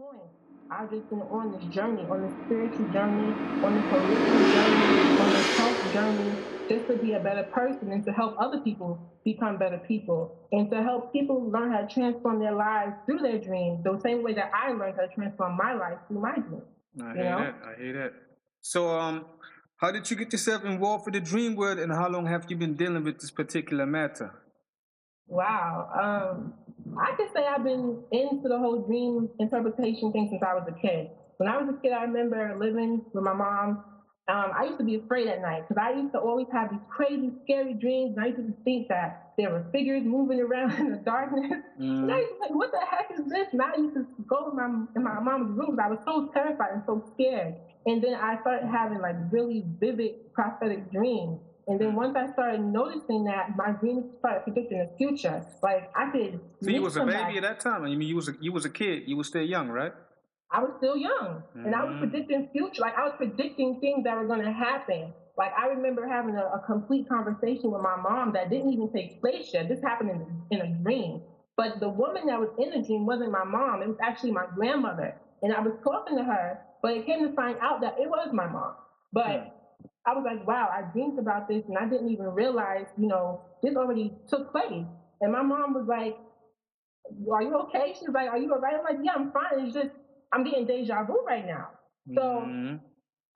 point, I've just been on this journey, on this spiritual journey, on this holistic journey, on this health journey, just to be a better person and to help other people become better people and to help people learn how to transform their lives through their dreams, the same way that I learned how to transform my life through my dreams. I You hear know? that. I hear that. So, how did you get yourself involved with the dream world, and how long have you been dealing with this particular matter? Wow. I could say I've been into the whole dream interpretation thing since I was a kid. When I was a kid, I remember living with my mom. I used to be afraid at night because I used to always have these crazy, scary dreams. And I used to think that there were figures moving around in the darkness. And I Mm. used to be like, what the heck is this? And I used to go in my mom's room because I was so terrified and so scared. And then I started having like really vivid prophetic dreams. And then once I started noticing that, my dreams started predicting the future. Like I could So you meet was a baby somebody. at that time. I mean, you was a kid. You were still young, right? I was still young, and I was Mm. predicting future. Like I was predicting things that were going to happen. Like I remember having a complete conversation with my mom that didn't even take place yet. This happened in a dream. But the woman that was in the dream wasn't my mom. It was actually my grandmother. And I was talking to her, but it came to find out that it was my mom. Mm. But I was like, wow, I dreamed about this and I didn't even realize, this already took place. And my mom was like, are you okay? She was like, are you all right? I'm like, yeah, I'm fine. It's just, I'm getting deja vu right now. So Mm.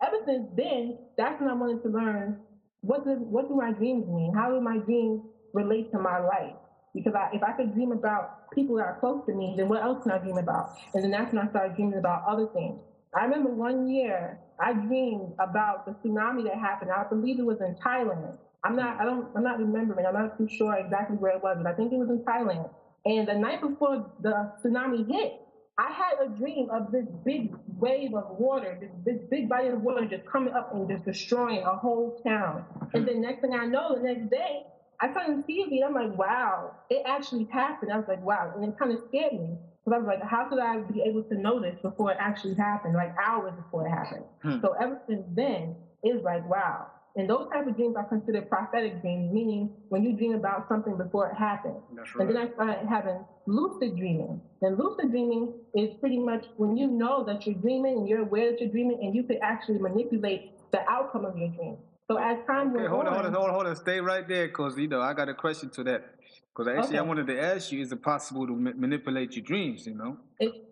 ever since then, that's when I wanted to learn what do my dreams mean? How do my dreams relate to my life? Because if I could dream about people that are close to me, then what else can I dream about? And then that's when I started dreaming about other things. I remember one year I dreamed about the tsunami that happened. I believe it was in Thailand. I'm not remembering. I'm not too sure exactly where it was, but I think it was in Thailand. And the night before the tsunami hit, I had a dream of this big wave of water, this big body of water just coming up and just destroying a whole town. And then next thing I know, the next day, I turned the TV and I'm like, wow, it actually happened. I was like, wow. And it kind of scared me. Because I was like, how could I be able to know this before it actually happened, like hours before it happened? Mm. So ever since then, it's like, wow. And those type of dreams are considered prophetic dreams, meaning when you dream about something before it happens. That's And then right. I started having lucid dreaming. And lucid dreaming is pretty much when you know that you're dreaming and you're aware that you're dreaming and you could actually manipulate the outcome of your dream. So as time Okay, went on, hold on. Stay right there, cause I got a question to that. Cause actually, I okay, wanted to ask you: is it possible to manipulate your dreams?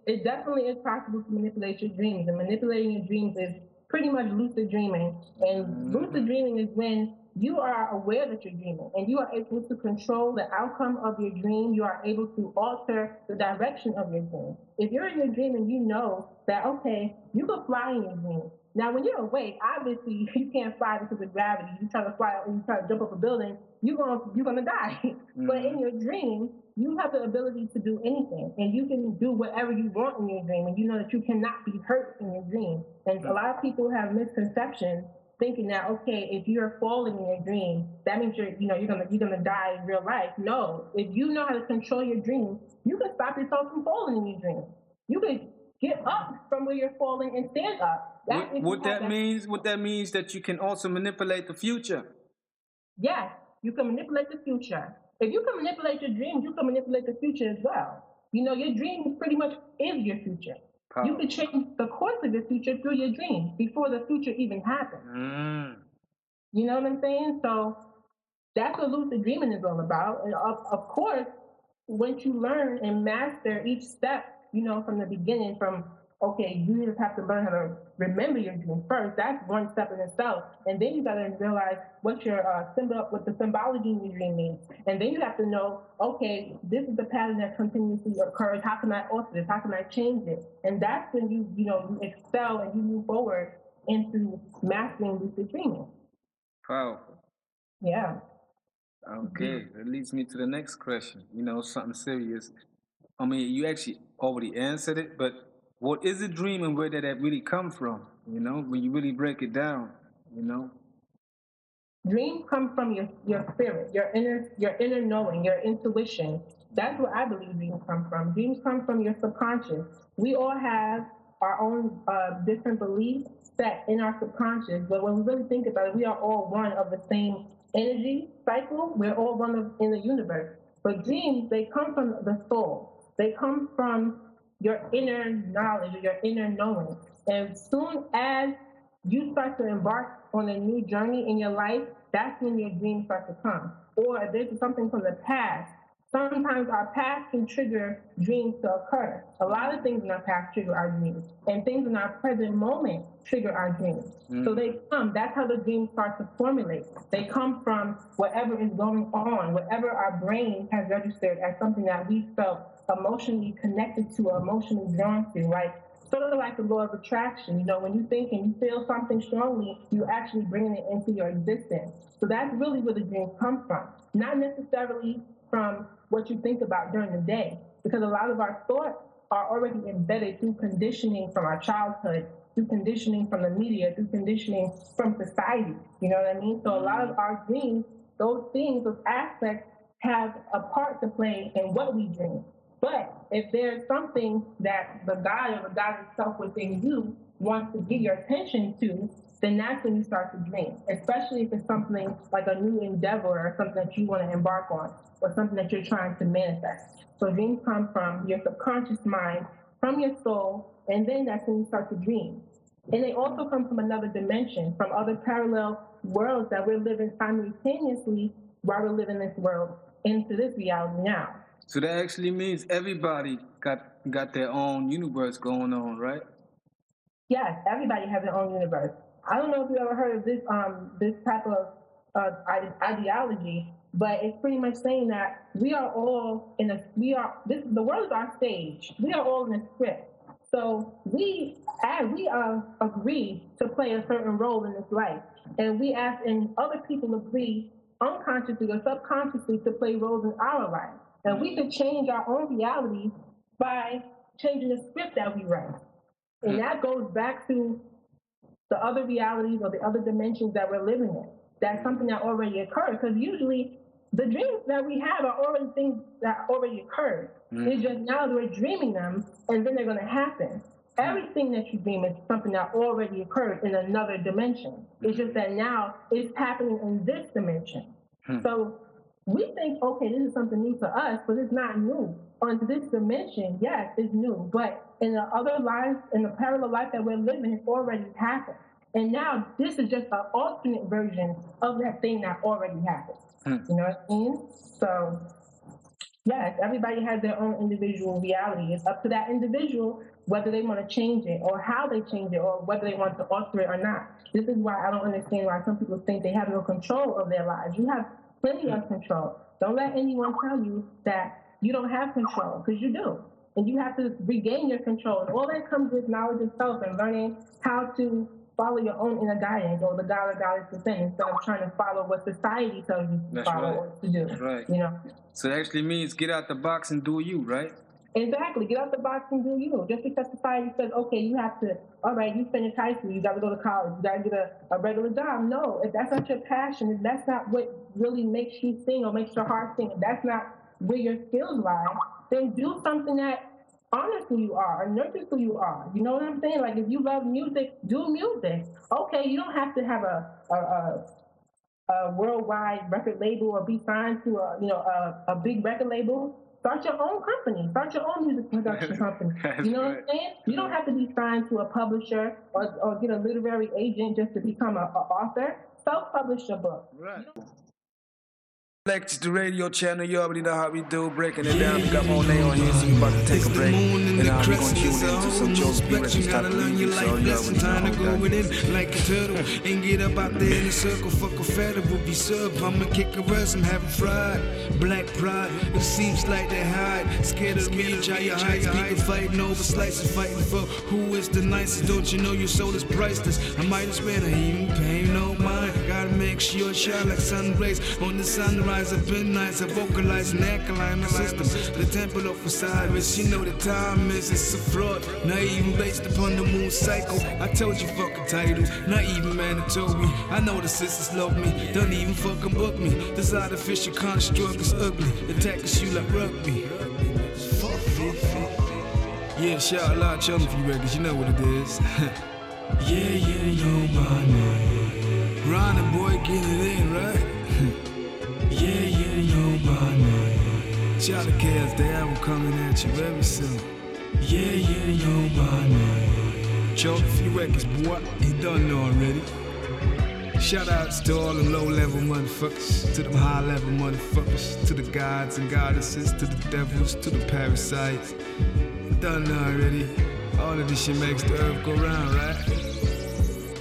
it definitely is possible to manipulate your dreams. And manipulating your dreams is pretty much lucid dreaming. And lucid Mm. dreaming is when you are aware that you're dreaming and you are able to control the outcome of your dream. You are able to alter the direction of your dream. If you're in your dream and you know that, okay, you can fly in your dream. Now, when you're awake, obviously you can't fly because of gravity. You try to fly and you try to jump up a building, you're gonna die. But in Mm. your dream, you have the ability to do anything and you can do whatever you want in your dream and you know that you cannot be hurt in your dream. And a lot of people have misconceptions thinking that, okay, if you're falling in your dream, that means you're gonna die in real life. No, if you know how to control your dreams, you can stop yourself from falling in your dream. You can get up from where you're falling and stand up. That's if you What have that that. means? What that means that you can also manipulate the future. Yes, you can manipulate the future. If you can manipulate your dreams, you can manipulate the future as well. Your dreams pretty much is your future. You can Powerful. change the course of your future through your dreams before the future even happens. Mm. You know what I'm saying? So that's what lucid dreaming is all about. And of course, once you learn and master each step, from the beginning, from okay, you just have to learn how to remember your dream first. That's one step in itself, and then you got to realize what the symbology in your dream means, and then you have to know, okay, this is the pattern that continuously occurs. How can I alter this? How can I change it? And that's when you excel and you move forward into mastering lucid dreaming. Powerful. Yeah. Okay, that leads me to the next question. Something serious. I mean, you actually already answered it, but what is a dream and where did that really come from? When you really break it down, you know? Dreams come from your spirit, your inner knowing, your intuition. That's where I believe dreams come from. Dreams come from your subconscious. We all have our own different beliefs set in our subconscious, but when we really think about it, we are all one of the same energy cycle. We're all one of in the universe. But dreams, they come from the soul. They come from your inner knowledge or your inner knowing. And as soon as you start to embark on a new journey in your life, that's when your dreams start to come. Or if there's something from the past, sometimes our past can trigger dreams to occur. A lot of things in our past trigger our dreams, and things in our present moment trigger our dreams. So they come, that's how the dreams start to formulate. They come from whatever is going on, whatever our brain has registered as something that we felt emotionally connected to or emotionally drawn to, right? Sort of like the law of attraction. You know, when you think and you feel something strongly, you actually bring it into your existence. So that's really where the dreams come from. Not necessarily from what you think about during the day, because a lot of our thoughts are already embedded through conditioning from our childhood, through conditioning from the media, through conditioning from society. You know what I mean? So a lot of our dreams, those things, those aspects have a part to play in what we dream. But if there's something that the God or the God itself within you wants to give your attention to, then that's when you start to dream, especially if it's something like a new endeavor or something that you want to embark on or something that you're trying to manifest. So dreams come from your subconscious mind, from your soul, and then that's when you start to dream. And they also come from another dimension, from other parallel worlds that we're living simultaneously while we're living this world into this reality now. So that actually means everybody got their own universe going on, right? Yes, everybody has their own universe. I don't know if you ever heard of this type of ideology, but it's pretty much saying that we are all the world is our stage. We are all in a script. So we agree to play a certain role in this life, and other people agree unconsciously or subconsciously to play roles in our life. And we could change our own reality by changing the script that we write. And that goes back to the other realities or the other dimensions that we're living in. That's something that already occurred, because usually the dreams that we have are already things that already occurred. It's just now that we're dreaming them, and then they're going to happen. Everything that you dream is something that already occurred in another dimension. It's just that now it's happening in this dimension. So we think, okay, this is something new to us, but it's not new. On this dimension, yes, it's new, but in the other lives, in the parallel life that we're living, it's already happened. And now this is just an alternate version of that thing that already happened. You know what I mean? So, yes, everybody has their own individual reality. It's up to that individual whether they want to change it or how they change it or whether they want to alter it or not. This is why I don't understand why some people think they have no control of their lives. You have plenty of control. Don't let anyone tell you that you don't have control, because you do. And you have to regain your control. And all that comes with knowledge of self and learning how to follow your own inner guidance or the God or goddess within, instead of trying to follow what society tells you to follow or to do. That's right. You know? So it actually means get out the box and do you, right? Exactly. Get out the box and do you. Just because society says, okay, you have to, all right, you finish high school, you got to go to college, you got to get a regular job. No, if that's not your passion, if that's not what really makes you sing or makes your heart sing, if that's not where your skills lie, then do something that honors who you are or nurtures who you are. You know what I'm saying? Like, if you love music, do music. Okay, you don't have to have a worldwide record label or be signed to a big record label. Start your own company. Start your own music production company. You know what I'm saying? You don't have to be signed to a publisher or get a literary agent just to become an author. Self-publish your book. Right. Lecture the radio channel, you already know how we do, breaking it down. We got Monay on here, so we about to take a break. And we're going to tune into some Joe Spears type of music, so you already time to know go within like a turtle and get up out there in the circle. Fuck a fatter will be served. I'ma kick a rest, I'm having fried. Black pride, it seems like they hide. Scared of me, try your heights. People fighting over slices, fighting for who is the nicest. Don't you know your soul is priceless? I might as well even pay no mind. Gotta make sure it shine like sun rays on the sunrise. I've been nice, I vocalize and alkaline my system. The temple of Osiris, you know the time is, it's a fraud. Not even based upon the moon cycle. I told you fucking titles, not even mandatory. I know the sisters love me, don't even fucking book me. This artificial construct is ugly, attacking you like rugby. Yeah, shout out loud, chum for you records, you know what it is. Yeah, you know my name. Ronnie boy, get it in, right? Yeah, you know my name. Shout out to Chaos, the album coming at you very soon. Yeah, you know my name. Choke a few records, boy. You done know already. Shout outs to all the low-level motherfuckers, to them high-level motherfuckers, to the gods and goddesses, to the devils, to the parasites. You done know already. All of this shit makes the earth go round, right?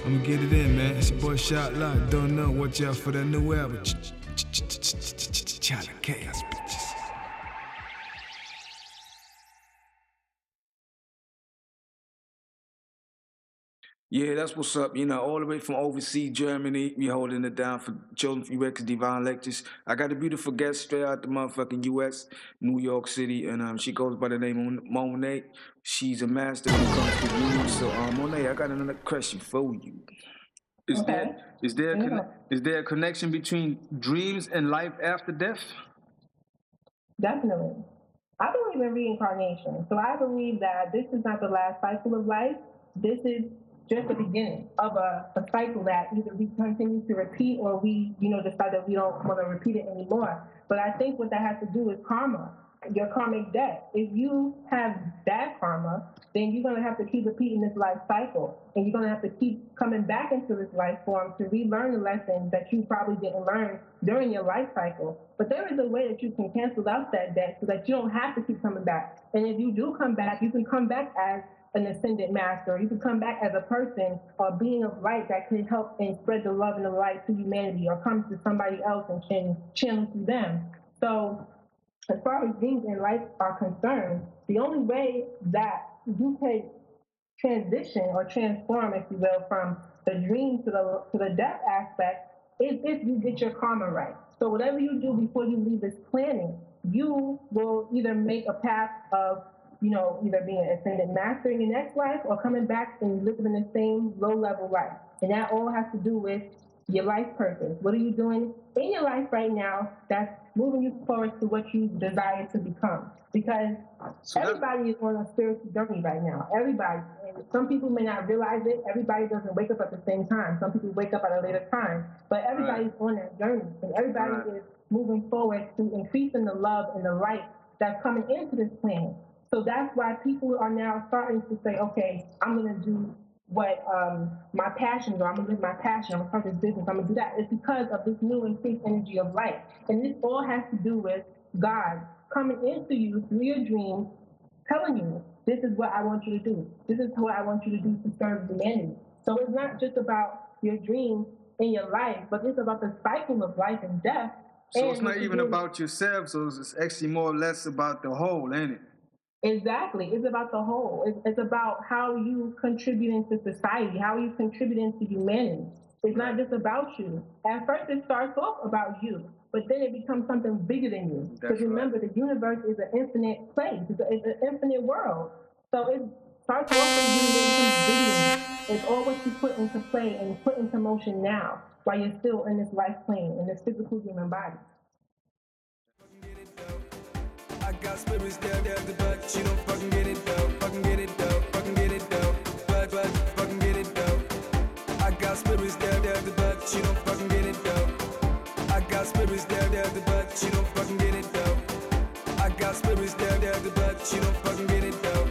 I'ma get it in, man. It's your boy Shot Lock. Don't know. Watch out for that new album. Child of chaos, bitches. Yeah, that's what's up. You know, all the way from overseas Germany, we holding it down for Chosen Few Records, Divine Lectures. I got a beautiful guest straight out the motherfucking U.S., New York City, and she goes by the name of Monay. She's a master when it comes to dreams. So, Monay, I got another question for you. Is there a connection between dreams and life after death? Definitely. I believe in reincarnation. So I believe that this is not the last cycle of life. This is just the beginning of a cycle that either we continue to repeat or we, decide that we don't want to repeat it anymore. But I think what that has to do is karma, your karmic debt. If you have bad karma, then you're going to have to keep repeating this life cycle. And you're going to have to keep coming back into this life form to relearn the lessons that you probably didn't learn during your life cycle. But there is a way that you can cancel out that debt so that you don't have to keep coming back. And if you do come back, you can come back as an ascended master. You can come back as a person or being of light that can help and spread the love and the light to humanity, or come to somebody else and can channel through them. So as far as dreams in life are concerned, the only way that you can transition or transform, if you will, from the dream to the death aspect is if you get your karma right. So whatever you do before you leave this planet, you will either make a path of either being an ascended master in your next life or coming back and living in the same low-level life. And that all has to do with your life purpose. What are you doing in your life right now that's moving you forward to what you desire to become? Because everybody is on a spiritual journey right now. Everybody. And some people may not realize it. Everybody doesn't wake up at the same time. Some people wake up at a later time. But everybody's on that journey. And everybody is moving forward to increasing the love and the light that's coming into this planet. So that's why people are now starting to say, okay, I'm going to do what my passions are. I'm going to live my passion. I'm going to start this business. I'm going to do that. It's because of this new increased energy of light. And this all has to do with God coming into you through your dreams, telling you, this is what I want you to do. This is what I want you to do to serve humanity. So it's not just about your dreams in your life, but it's about the cycle of life and death. So it's not even about yourself. So it's actually more or less about the whole, ain't it? Exactly. It's about the whole. It's about how you contribute into society, how you contribute into humanity. It's not just about you. At first, it starts off about you, but then it becomes something bigger than you. Because remember, the universe is an infinite place. It's an infinite world. So it starts off with you and then becomes bigger than you. It's all what you put into play and put into motion now while you're still in this life plane, in this physical human body. I got spirits there, but you don't fucking get it though. Fucking get it though, fucking get it though. But fucking get it though. I got spirits there, but you don't fucking get it though. I got spirits there, but you don't fucking get it though. I got spirits there, but you don't fucking get it though.